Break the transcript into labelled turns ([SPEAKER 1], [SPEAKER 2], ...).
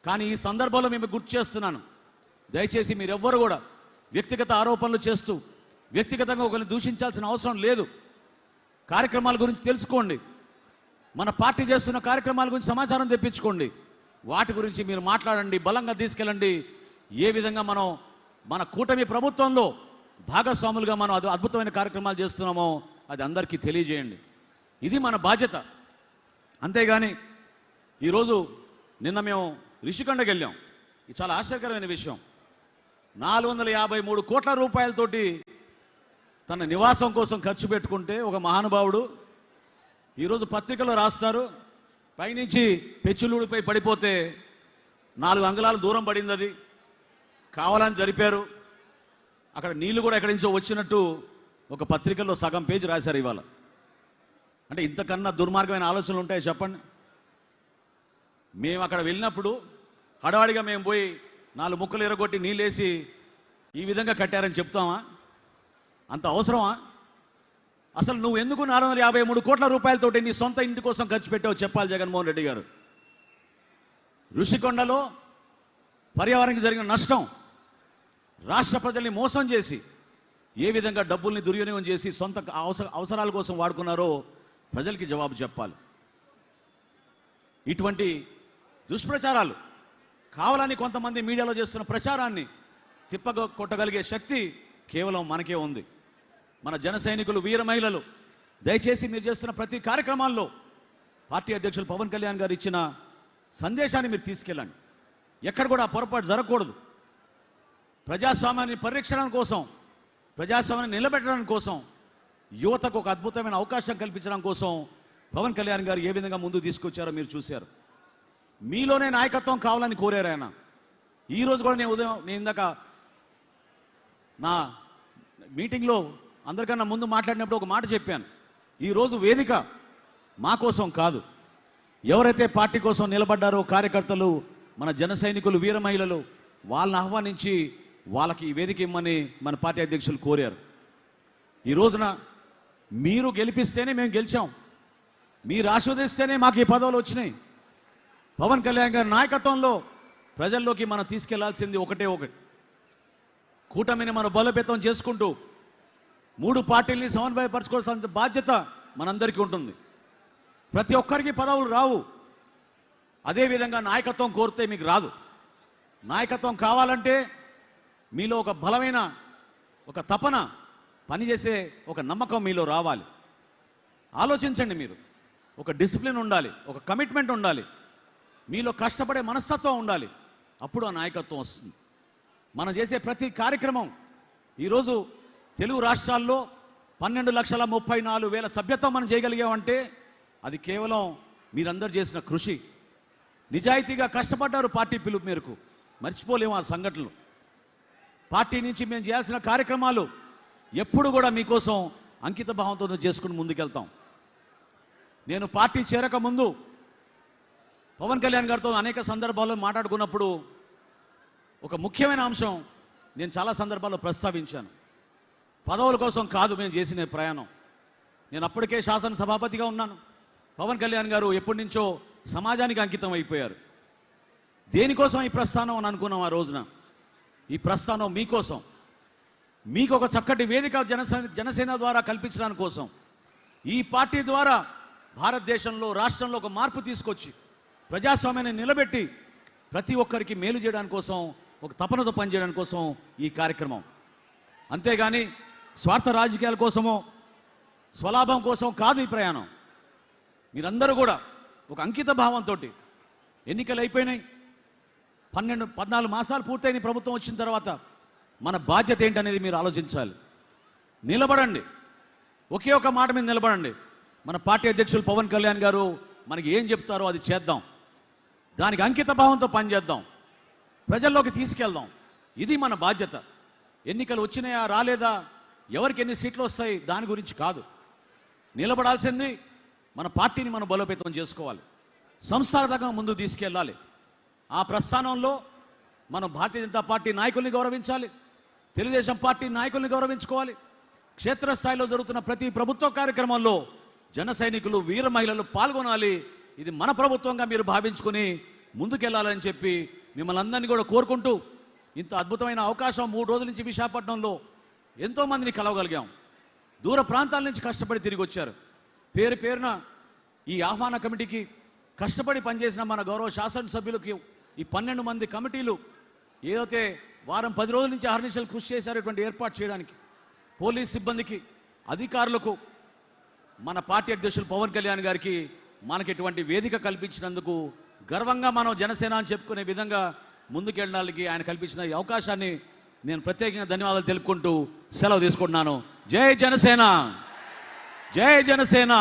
[SPEAKER 1] కానీ ఈ సందర్భంలో మేము గుర్తు చేస్తున్నాను, దయచేసి మీరెవ్వరు కూడా వ్యక్తిగత ఆరోపణలు చేస్తూ వ్యక్తిగతంగా ఒకరిని దూషించాల్సిన అవసరం లేదు. కార్యక్రమాల గురించి తెలుసుకోండి, మన పార్టీ చేస్తున్న కార్యక్రమాల గురించి సమాచారం తెప్పించుకోండి, వాటి గురించి మీరు మాట్లాడండి, బలంగా తీసుకెళ్ళండి. ఏ విధంగా మనం మన కూటమి ప్రభుత్వంలో భాగస్వాములుగా మనం అద్భుతమైన కార్యక్రమాలు చేస్తున్నామో అది అందరికీ తెలియజేయండి. ఇది మన బాధ్యత. అంతేగాని ఈరోజు నిన్న మేము రిషికొండకి వెళ్ళాం. ఇది చాలా ఆశ్చర్యకరమైన విషయం. 453 కోట్ల రూపాయలతోటి తన నివాసం కోసం ఖర్చు పెట్టుకుంటే ఒక మహానుభావుడు ఈరోజు పత్రికలో రాస్తారు, పైనుంచి పెచ్చులూడిపై పడిపోతే 4 అంగుళాల దూరం పడింది, అది కావాలని జరిపారు. అక్కడ నీళ్లు కూడా ఎక్కడి నుంచో వచ్చినట్టు ఒక పత్రికల్లో సగం పేజీ రాశారు ఇవాళ. అంటే ఇంతకన్నా దుర్మార్గమైన ఆలోచనలు ఉంటాయి చెప్పండి? మేము అక్కడ వెళ్ళినప్పుడు హడావిడిగా మేము పోయి 4 ముక్కలు ఎరగొట్టి నీళ్ళేసి ఈ విధంగా కట్టారని చెప్తామా? అంత అవసరమా? అసలు నువ్వు ఎందుకు 453 కోట్ల రూపాయలతోటి నీ సొంత ఇంటి కోసం ఖర్చు పెట్టావు చెప్పాలి జగన్మోహన్ రెడ్డి గారు. ఋషికొండలో పర్యావరణానికి జరిగిన నష్టం, రాష్ట్ర ప్రజల్ని మోసం చేసి ఏ విధంగా డబ్బుల్ని దుర్వినియోగం చేసి సొంత అవసరాల కోసం వాడుకున్నారో ప్రజలకి జవాబు చెప్పాలి. ఇటువంటి దుష్ప్రచారాలు కావాలని కొంతమంది మీడియాలో చేస్తున్న ప్రచారాన్ని తిప్పగొట్టగలిగే శక్తి కేవలం మనకే ఉంది. మన జన సైనికులు, వీర మహిళలు, దయచేసి మీరు చేస్తున్న ప్రతి కార్యక్రమాల్లో పార్టీ అధ్యక్షులు పవన్ కళ్యాణ్ గారు ఇచ్చిన సందేశాన్ని మీరు తీసుకెళ్ళండి. ఎక్కడ కూడా పొరపాటు జరగకూడదు. ప్రజాస్వామ్యాన్ని పరిరక్షణ కోసం, ప్రజాస్వామ్యాన్ని నిలబెట్టడం కోసం, యువతకు ఒక అద్భుతమైన అవకాశం కల్పించడం కోసం పవన్ కళ్యాణ్ గారు ఏ విధంగా ముందుకు తీసుకొచ్చారో మీరు చూశారు. మీలోనే నాయకత్వం కావాలని కోరారు ఆయన. ఈరోజు కూడా నేను ఇందాక నా మీటింగ్లో అందరికన్నా ముందు మాట్లాడినప్పుడు ఒక మాట చెప్పాను. ఈరోజు వేదిక మా కోసం కాదు, ఎవరైతే పార్టీ కోసం నిలబడ్డారో కార్యకర్తలు, మన జన సైనికులు, వీర మహిళలు, వాళ్ళని ఆహ్వానించి వాళ్ళకి ఈ వేదిక ఇమ్మని మన పార్టీ అధ్యక్షులు కోరారు. ఈ రోజున మీరు గెలిపిస్తేనే మేము గెలిచాం, మీరు ఆశీర్వదిస్తేనే మాకు ఈ పదవులు వచ్చినాయి. పవన్ కళ్యాణ్ గారి నాయకత్వంలో ప్రజల్లోకి మనం తీసుకెళ్లాల్సింది ఒకటే ఒకటి. కూటమిని మనం బలోపేతం చేసుకుంటూ 3 పార్టీల్ని సమన్వయపరచుకోవాల్సిన బాధ్యత మనందరికీ ఉంటుంది. ప్రతి ఒక్కరికి పదవులు రావు. అదేవిధంగా నాయకత్వం కోరితే మీకు రాదు. నాయకత్వం కావాలంటే మీలో ఒక బలమైన ఒక తపన, పనిచేసే ఒక నమ్మకం మీలో రావాలి. ఆలోచించండి, మీరు ఒక డిసిప్లిన్ ఉండాలి, ఒక కమిట్మెంట్ ఉండాలి, మీలో కష్టపడే మనస్తత్వం ఉండాలి. అప్పుడు ఆ నాయకత్వం వస్తుంది. మనం చేసే ప్రతి కార్యక్రమం ఈరోజు తెలుగు రాష్ట్రాల్లో 12,34,000 సభ్యత్వం మనం చేయగలిగామంటే అది కేవలం మీరందరూ చేసిన కృషి. నిజాయితీగా కష్టపడ్డారు పార్టీ పిలుపు మేరకు, మర్చిపోలేము ఆ సంఘటనలు. పార్టీ నుంచి మేము చేయాల్సిన కార్యక్రమాలు ఎప్పుడు కూడా మీకోసం అంకిత భావంతో చేసుకుని ముందుకెళ్తాం. నేను పార్టీ చేరక ముందు పవన్ కళ్యాణ్ గారితో అనేక సందర్భాల్లో మాట్లాడుకున్నప్పుడు ఒక ముఖ్యమైన అంశం నేను చాలా సందర్భాల్లో ప్రస్తావించాను. పదవుల కోసం కాదు మేము చేసిన ప్రయాణం. నేను అప్పటికే శాసనసభాపతిగా ఉన్నాను. పవన్ కళ్యాణ్ గారు ఎప్పటి నుంచో సమాజానికి అంకితం అయిపోయారు. దేనికోసం ఈ ప్రస్థానం అని అనుకున్నాం ఆ రోజున. ఈ ప్రస్థానం మీకోసం, మీకు ఒక చక్కటి వేదిక జనసేన ద్వారా కల్పించడానికి కోసం, ఈ పార్టీ ద్వారా భారతదేశంలో, రాష్ట్రంలో ఒక మార్పు తీసుకొచ్చి ప్రజాస్వామ్యాన్ని నిలబెట్టి ప్రతి ఒక్కరికి మేలు చేయడానికి కోసం, ఒక తపనతో పనిచేయడానికి కోసం ఈ కార్యక్రమం. అంతేగాని స్వార్థ రాజకీయాల కోసమో స్వలాభం కోసం కాదు ఈ ప్రయాణం. మీరందరూ కూడా ఒక అంకిత భావంతో, ఎన్నికలు అయిపోయినాయి, 14 మాసాలు పూర్తయిన ప్రభుత్వం వచ్చిన తర్వాత మన బాధ్యత ఏంటనేది మీరు ఆలోచించాలి. నిలబడండి, ఒకే ఒక మాట మీద నిలబడండి. మన పార్టీ అధ్యక్షులు పవన్ కళ్యాణ్ గారు మనకి ఏం చెప్తారో అది చేద్దాం, దానికి అంకిత భావంతో పనిచేద్దాం, ప్రజల్లోకి తీసుకెళ్దాం. ఇది మన బాధ్యత. ఎన్నికలు వచ్చినాయా రాలేదా, ఎవరికి ఎన్ని సీట్లు వస్తాయి దాని గురించి కాదు. నిలబడాల్సింది మన పార్టీని మనం బలోపేతం చేసుకోవాలి, సంస్థాగతంగా ముందుకు తీసుకెళ్ళాలి. ఆ ప్రస్థానంలో మనం భారతీయ జనతా పార్టీ నాయకుల్ని గౌరవించాలి, తెలుగుదేశం పార్టీ నాయకుల్ని గౌరవించుకోవాలి. క్షేత్రస్థాయిలో జరుగుతున్న ప్రతి ప్రభుత్వ కార్యక్రమంలో జన సైనికులు, వీర మహిళలు పాల్గొనాలి. ఇది మన ప్రభుత్వంగా మీరు భావించుకుని ముందుకెళ్ళాలని చెప్పి మిమ్మల్ని అందరినీ కూడా కోరుకుంటూ ఇంత అద్భుతమైన అవకాశం 3 రోజుల నుంచి విశాఖపట్నంలో ఎంతోమందిని కలవగలిగాం. దూర ప్రాంతాల నుంచి కష్టపడి తిరిగి వచ్చారు. పేరు పేరున ఈ ఆహ్వాన కమిటీకి కష్టపడి పనిచేసిన మన గౌరవ శాసనసభ్యులకి ఈ 12 మంది కమిటీలు ఏదైతే వారం 10 రోజుల నుంచి అహర్నిశలు కృషి చేశారటువంటి ఏర్పాటు చేయడానికి, పోలీస్ సిబ్బందికి, అధికారులకు, మన పార్టీ అధ్యక్షులు పవన్ కళ్యాణ్ గారికి మనకి ఇటువంటి వేదిక కల్పించినందుకు గర్వంగా మనం జనసేన అని చెప్పుకునే విధంగా ముందుకెళ్ళడానికి ఆయన కల్పించిన ఈ అవకాశాన్ని నేను ప్రత్యేకంగా ధన్యవాదాలు తెలుపుకుంటూ సెలవు తీసుకుంటున్నాను. జై జనసేన, జై జనసేన.